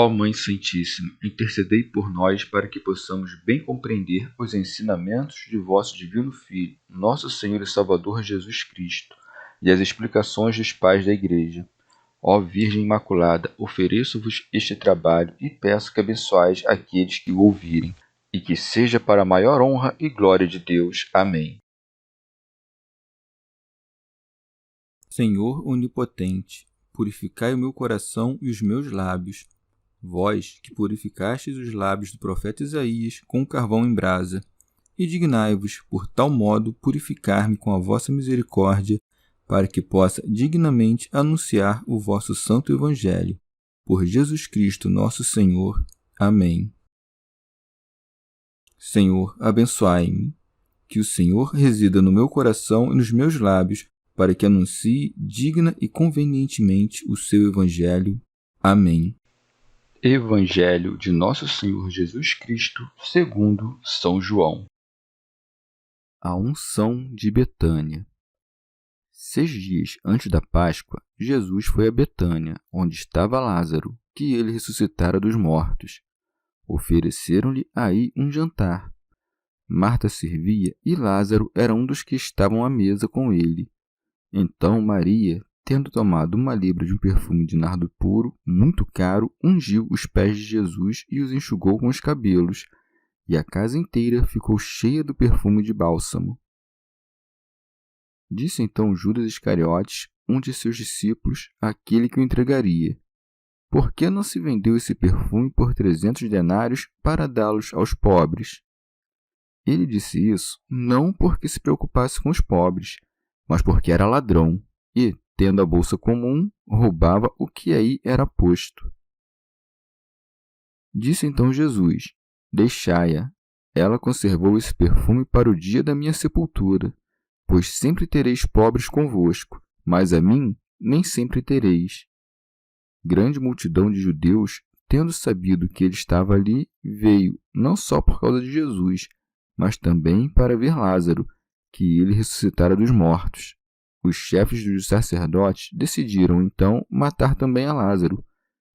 Ó Mãe Santíssima, intercedei por nós para que possamos bem compreender os ensinamentos de vosso Divino Filho, nosso Senhor e Salvador Jesus Cristo, e as explicações dos pais da Igreja. Ó Virgem Imaculada, ofereço-vos este trabalho e peço que abençoais aqueles que o ouvirem, e que seja para a maior honra e glória de Deus. Amém. Senhor onipotente, purificai o meu coração e os meus lábios. Vós, que purificastes os lábios do profeta Isaías com o carvão em brasa, e dignai-vos, por tal modo, purificar-me com a vossa misericórdia, para que possa dignamente anunciar o vosso santo Evangelho. Por Jesus Cristo, nosso Senhor. Amém. Senhor, abençoai-me. Que o Senhor resida no meu coração e nos meus lábios, para que anuncie digna e convenientemente o seu Evangelho. Amém. Evangelho de Nosso Senhor Jesus Cristo, segundo São João. A unção de Betânia. 6 dias antes da Páscoa, Jesus foi a Betânia, onde estava Lázaro, que ele ressuscitara dos mortos. Ofereceram-lhe aí um jantar. Marta servia e Lázaro era um dos que estavam à mesa com ele. Então Maria, tendo tomado uma libra de um perfume de nardo puro, muito caro, ungiu os pés de Jesus e os enxugou com os cabelos, e a casa inteira ficou cheia do perfume de bálsamo. Disse então Judas Iscariotes, um de seus discípulos, aquele que o entregaria: Por que não se vendeu esse perfume por 300 denários para dá-los aos pobres? Ele disse isso não porque se preocupasse com os pobres, mas porque era ladrão e, tendo a bolsa comum, roubava o que aí era posto. Disse então Jesus: Deixai-a. Ela conservou esse perfume para o dia da minha sepultura, pois sempre tereis pobres convosco, mas a mim nem sempre tereis. Grande multidão de judeus, tendo sabido que ele estava ali, veio não só por causa de Jesus, mas também para ver Lázaro, que ele ressuscitara dos mortos. Os chefes dos sacerdotes decidiram então matar também a Lázaro,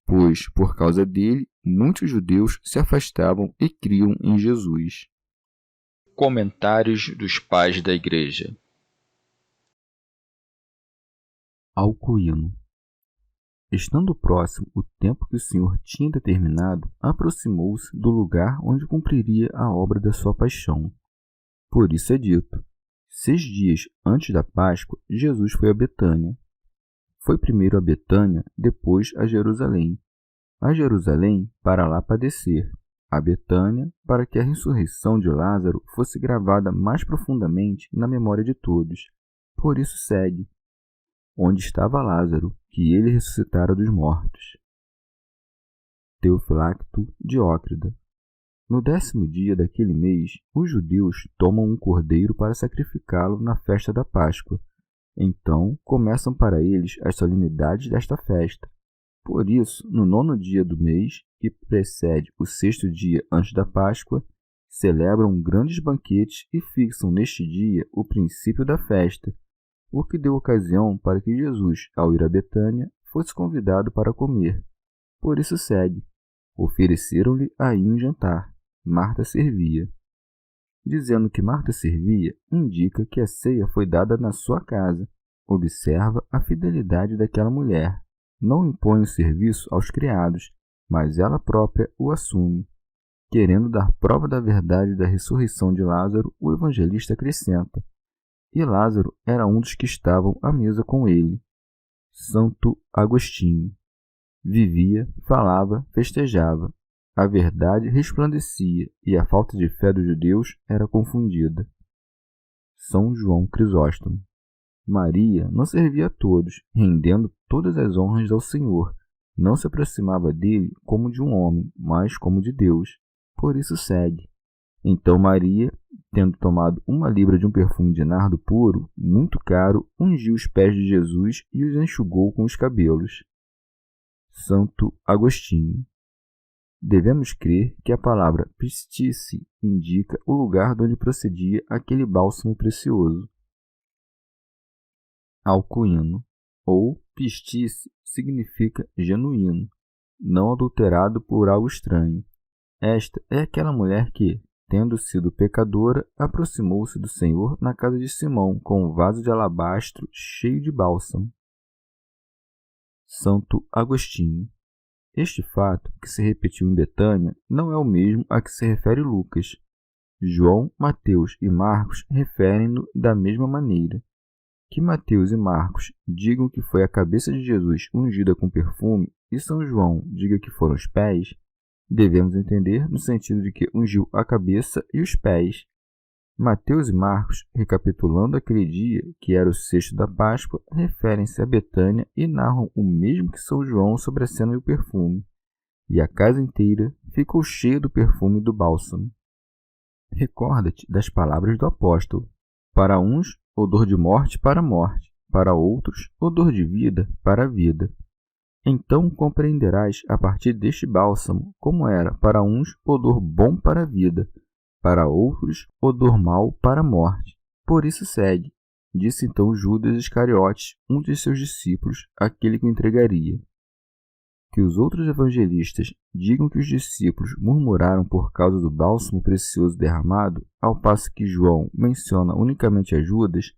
pois, por causa dele, muitos judeus se afastavam e criam em Jesus. Comentários dos pais da Igreja. Alcuíno. Estando próximo o tempo que o Senhor tinha determinado, aproximou-se do lugar onde cumpriria a obra da sua paixão. Por isso é dito: 6 dias antes da Páscoa, Jesus foi a Betânia. Foi primeiro a Betânia, depois a Jerusalém. A Jerusalém para lá padecer, a Betânia para que a ressurreição de Lázaro fosse gravada mais profundamente na memória de todos. Por isso segue: onde estava Lázaro, que ele ressuscitara dos mortos. Teofilacto Diócrida. No 10º dia daquele mês, os judeus tomam um cordeiro para sacrificá-lo na festa da Páscoa. Então, começam para eles as solenidades desta festa. Por isso, no 9º dia do mês, que precede o 6º dia antes da Páscoa, celebram grandes banquetes e fixam neste dia o princípio da festa, o que deu ocasião para que Jesus, ao ir a Betânia, fosse convidado para comer. Por isso segue: ofereceram-lhe aí um jantar. Marta servia. Dizendo que Marta servia, indica que a ceia foi dada na sua casa. Observa a fidelidade daquela mulher. Não impõe o serviço aos criados, mas ela própria o assume. Querendo dar prova da verdade da ressurreição de Lázaro, o evangelista acrescenta: e Lázaro era um dos que estavam à mesa com ele. Santo Agostinho. Vivia, falava, festejava. A verdade resplandecia e a falta de fé dos judeus era confundida. São João Crisóstomo. Maria não servia a todos, rendendo todas as honras ao Senhor. Não se aproximava dele como de um homem, mas como de Deus. Por isso segue: então Maria, tendo tomado uma libra de um perfume de nardo puro, muito caro, ungiu os pés de Jesus e os enxugou com os cabelos. Santo Agostinho. Devemos crer que a palavra pistice indica o lugar de onde procedia aquele bálsamo precioso. Alcuíno, ou pistice, significa genuíno. não adulterado por algo estranho. Esta é aquela mulher que, tendo sido pecadora, aproximou-se do Senhor na casa de Simão com um vaso de alabastro cheio de bálsamo. Santo Agostinho. Este fato, que se repetiu em Betânia, não é o mesmo a que se refere Lucas. João, Mateus e Marcos referem-no da mesma maneira. Que Mateus e Marcos digam que foi a cabeça de Jesus ungida com perfume e São João diga que foram os pés, devemos entender no sentido de que ungiu a cabeça e os pés. Mateus e Marcos, recapitulando aquele dia, que era o sexto da Páscoa, referem-se a Betânia e narram o mesmo que São João sobre a cena e o perfume. E a casa inteira ficou cheia do perfume e do bálsamo. Recorda-te das palavras do apóstolo. Para uns, odor de morte para a morte, para outros, odor de vida para a vida. Então compreenderás a partir deste bálsamo como era para uns odor bom para a vida, para outros odor mau para a morte. Por isso segue, disse então Judas Iscariotes, um de seus discípulos, aquele que o entregaria. Que os outros evangelistas digam que os discípulos murmuraram por causa do bálsamo precioso derramado, ao passo que João menciona unicamente a Judas,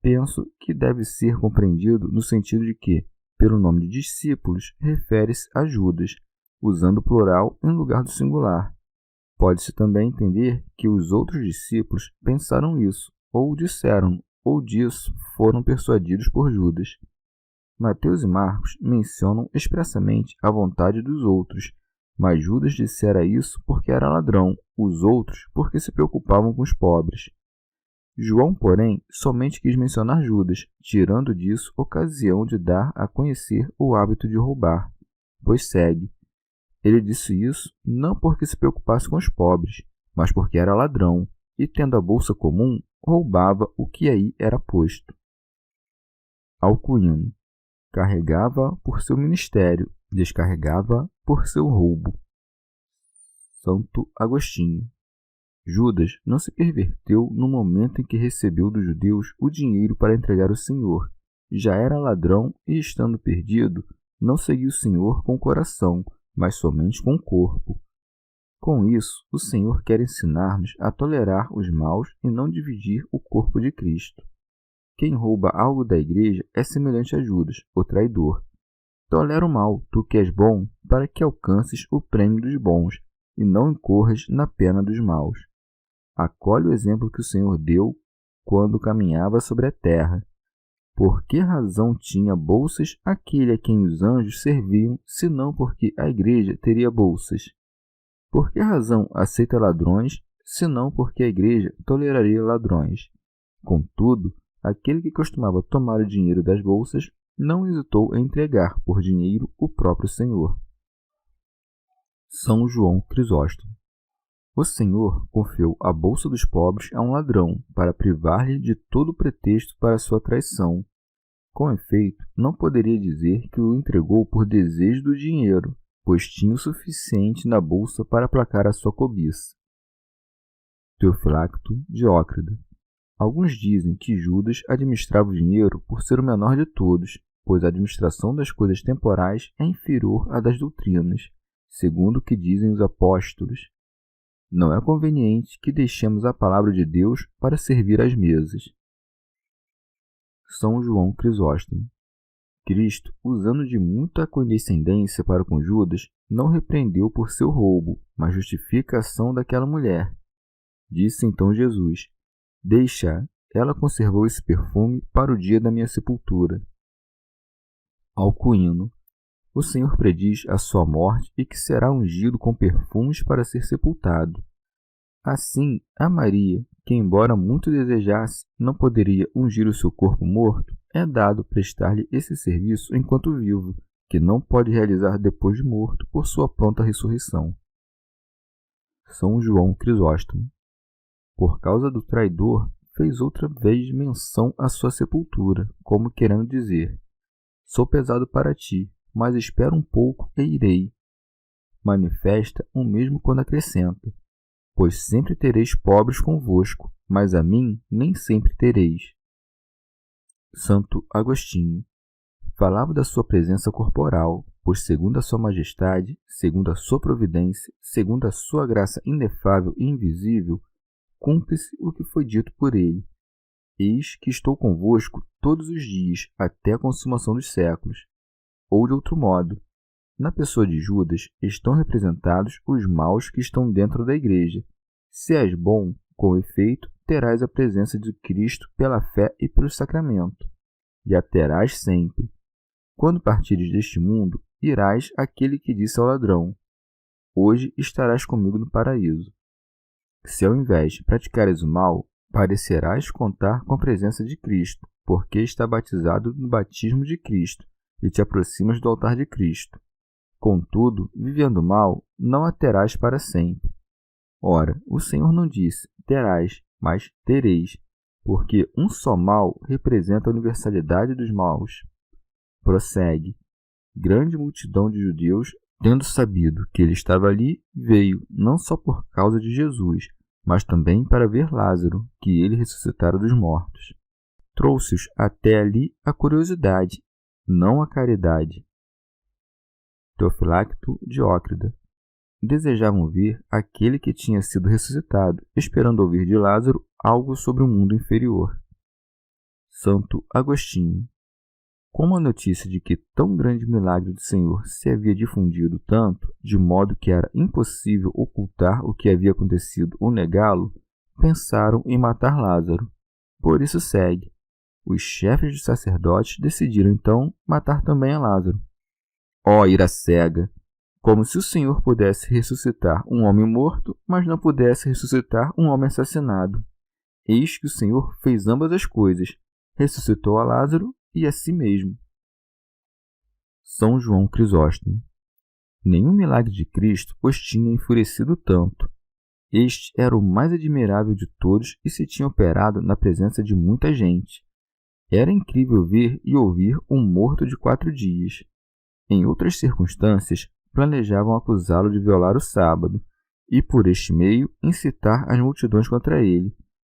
penso que deve ser compreendido no sentido de que, pelo nome de discípulos, refere-se a Judas, usando o plural em lugar do singular. Pode-se também entender que os outros discípulos pensaram isso, ou disseram, ou disso foram persuadidos por Judas. Mateus e Marcos mencionam expressamente a vontade dos outros, mas Judas dissera isso porque era ladrão, os outros porque se preocupavam com os pobres. João, porém, somente quis mencionar Judas, tirando disso ocasião de dar a conhecer o hábito de roubar, pois segue. Ele disse isso não porque se preocupasse com os pobres, mas porque era ladrão, e tendo a bolsa comum, roubava o que aí era posto. Alcuino. Carregava por seu ministério, descarregava por seu roubo. Santo Agostinho. Judas não se perverteu no momento em que recebeu dos judeus o dinheiro para entregar ao Senhor. Já era ladrão e, estando perdido, não seguiu o Senhor com o coração, mas somente com o corpo. Com isso, o Senhor quer ensinar-nos a tolerar os maus e não dividir o corpo de Cristo. Quem rouba algo da igreja é semelhante a Judas, o traidor. Tolera o mal, tu que és bom, para que alcances o prêmio dos bons, e não incorras na pena dos maus. Acolhe o exemplo que o Senhor deu quando caminhava sobre a terra. Por que razão tinha bolsas aquele a quem os anjos serviam, senão porque a igreja teria bolsas? Por que razão aceita ladrões, senão porque a igreja toleraria ladrões? Contudo, aquele que costumava tomar o dinheiro das bolsas não hesitou em entregar por dinheiro o próprio Senhor. São João Crisóstomo. O Senhor confiou a bolsa dos pobres a um ladrão para privar-lhe de todo pretexto para sua traição. Com efeito, não poderia dizer que o entregou por desejo do dinheiro, pois tinha o suficiente na bolsa para aplacar a sua cobiça. Teofilacto Diócrida. Alguns dizem que Judas administrava o dinheiro por ser o menor de todos, pois a administração das coisas temporais é inferior à das doutrinas, segundo o que dizem os apóstolos. Não é conveniente que deixemos a palavra de Deus para servir às mesas. São João Crisóstomo. Cristo, usando de muita condescendência para com Judas, não repreendeu por seu roubo, mas justifica a ação daquela mulher. Disse então Jesus: Deixa, ela conservou esse perfume para o dia da minha sepultura. Alcuino. O Senhor prediz a sua morte e que será ungido com perfumes para ser sepultado. Assim, a Maria, que embora muito desejasse, não poderia ungir o seu corpo morto, é dado prestar-lhe esse serviço enquanto vivo, que não pode realizar depois de morto por sua pronta ressurreição. São João Crisóstomo. Por causa do traidor, fez outra vez menção à sua sepultura, como querendo dizer: Sou pesado para ti, mas espera um pouco e irei. Manifesta o mesmo quando acrescenta: Pois sempre tereis pobres convosco, mas a mim nem sempre tereis. Santo Agostinho. Falava da sua presença corporal, pois segundo a sua majestade, segundo a sua providência, segundo a sua graça inefável e invisível, cumpre-se o que foi dito por ele. Eis que estou convosco todos os dias, até a consumação dos séculos. Ou de outro modo, na pessoa de Judas estão representados os maus que estão dentro da igreja. Se és bom, com efeito, terás a presença de Cristo pela fé e pelo sacramento, e a terás sempre. Quando partires deste mundo, irás àquele que disse ao ladrão: hoje estarás comigo no paraíso. Se ao invés de praticares o mal, parecerás contar com a presença de Cristo, porque está batizado no batismo de Cristo, e te aproximas do altar de Cristo. Contudo, vivendo mal, não a terás para sempre. Ora, o Senhor não disse, terás, mas tereis, porque um só mal representa a universalidade dos maus. Prossegue. Grande multidão de judeus, tendo sabido que ele estava ali, veio, não só por causa de Jesus, mas também para ver Lázaro, que ele ressuscitara dos mortos. Trouxe-os até ali a curiosidade, não a caridade. Teofilacto Diócrida. Desejavam ver aquele que tinha sido ressuscitado, esperando ouvir de Lázaro algo sobre o mundo inferior. Santo Agostinho. Como a notícia de que tão grande milagre do Senhor se havia difundido tanto, de modo que era impossível ocultar o que havia acontecido ou negá-lo, pensaram em matar Lázaro. Por isso segue. Os chefes dos sacerdotes decidiram então matar também a Lázaro. Ó ira cega! Como se o Senhor pudesse ressuscitar um homem morto, mas não pudesse ressuscitar um homem assassinado. Eis que o Senhor fez ambas as coisas, ressuscitou a Lázaro e a si mesmo. São João Crisóstomo. Nenhum milagre de Cristo os tinha enfurecido tanto. Este era o mais admirável de todos e se tinha operado na presença de muita gente. Era incrível ver e ouvir um morto de 4 dias. Em outras circunstâncias, planejavam acusá-lo de violar o sábado e, por este meio, incitar as multidões contra ele.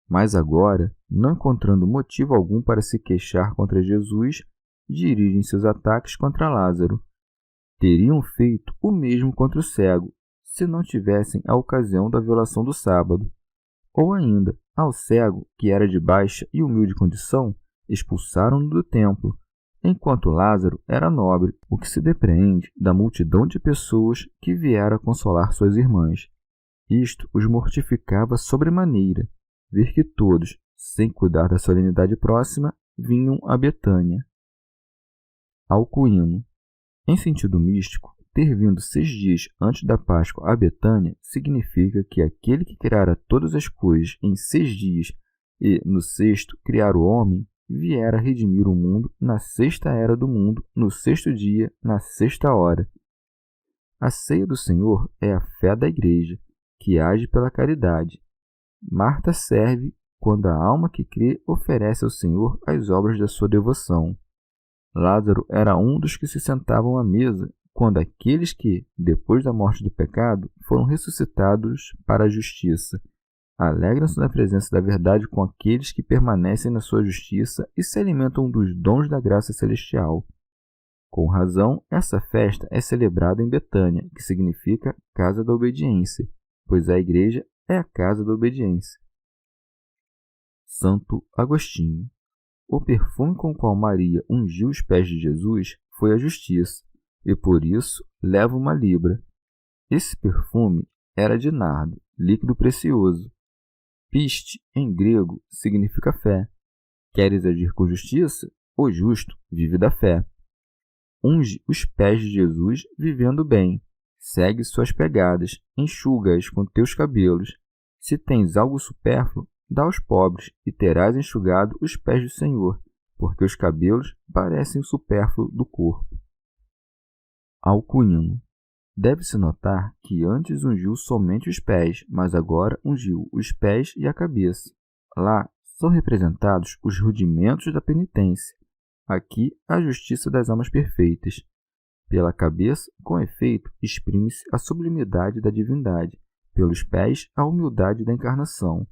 Mas agora, não encontrando motivo algum para se queixar contra Jesus, dirigem seus ataques contra Lázaro. Teriam feito o mesmo contra o cego, se não tivessem a ocasião da violação do sábado. Ou ainda, ao cego, que era de baixa e humilde condição, expulsaram-no do templo, enquanto Lázaro era nobre, o que se depreende da multidão de pessoas que viera consolar suas irmãs. Isto os mortificava sobremaneira, ver que todos, sem cuidar da solenidade próxima, vinham a Betânia. Alcuíno. Em sentido místico, ter vindo 6 dias antes da Páscoa a Betânia significa que aquele que criara todas as coisas em 6 dias e, no 6º, criar o homem, viera redimir o mundo na 6ª era do mundo, no 6º dia, na 6ª hora. A ceia do Senhor é a fé da Igreja, que age pela caridade. Marta serve quando a alma que crê oferece ao Senhor as obras da sua devoção. Lázaro era um dos que se sentavam à mesa quando aqueles que, depois da morte do pecado, foram ressuscitados para a justiça, alegram-se na presença da verdade com aqueles que permanecem na sua justiça e se alimentam dos dons da graça celestial. Com razão, essa festa é celebrada em Betânia, que significa casa da obediência, pois a igreja é a casa da obediência. Santo Agostinho. O perfume com o qual Maria ungiu os pés de Jesus foi a justiça, e por isso leva 1 libra. Esse perfume era de nardo, líquido precioso. Piste, em grego, significa fé. Queres agir com justiça? O justo vive da fé. Unge os pés de Jesus vivendo bem. Segue suas pegadas, enxuga-as com teus cabelos. Se tens algo supérfluo, dá aos pobres, e terás enxugado os pés do Senhor, porque os cabelos parecem o supérfluo do corpo. Alcuíno. Deve-se notar que antes ungiu somente os pés, mas agora ungiu os pés e a cabeça. Lá são representados os rudimentos da penitência. Aqui, a justiça das almas perfeitas. Pela cabeça, com efeito, exprime-se a sublimidade da divindade. Pelos pés, a humildade da encarnação.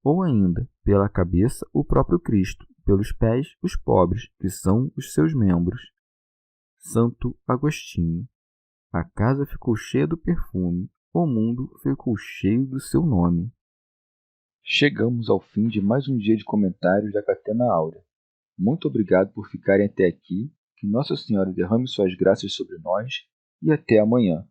Ou ainda, pela cabeça, o próprio Cristo. Pelos pés, os pobres, que são os seus membros. Santo Agostinho. A casa ficou cheia do perfume, o mundo ficou cheio do seu nome. Chegamos ao fim de mais um dia de comentários da Catena Áurea. Muito obrigado por ficarem até aqui, que Nossa Senhora derrame suas graças sobre nós e até amanhã.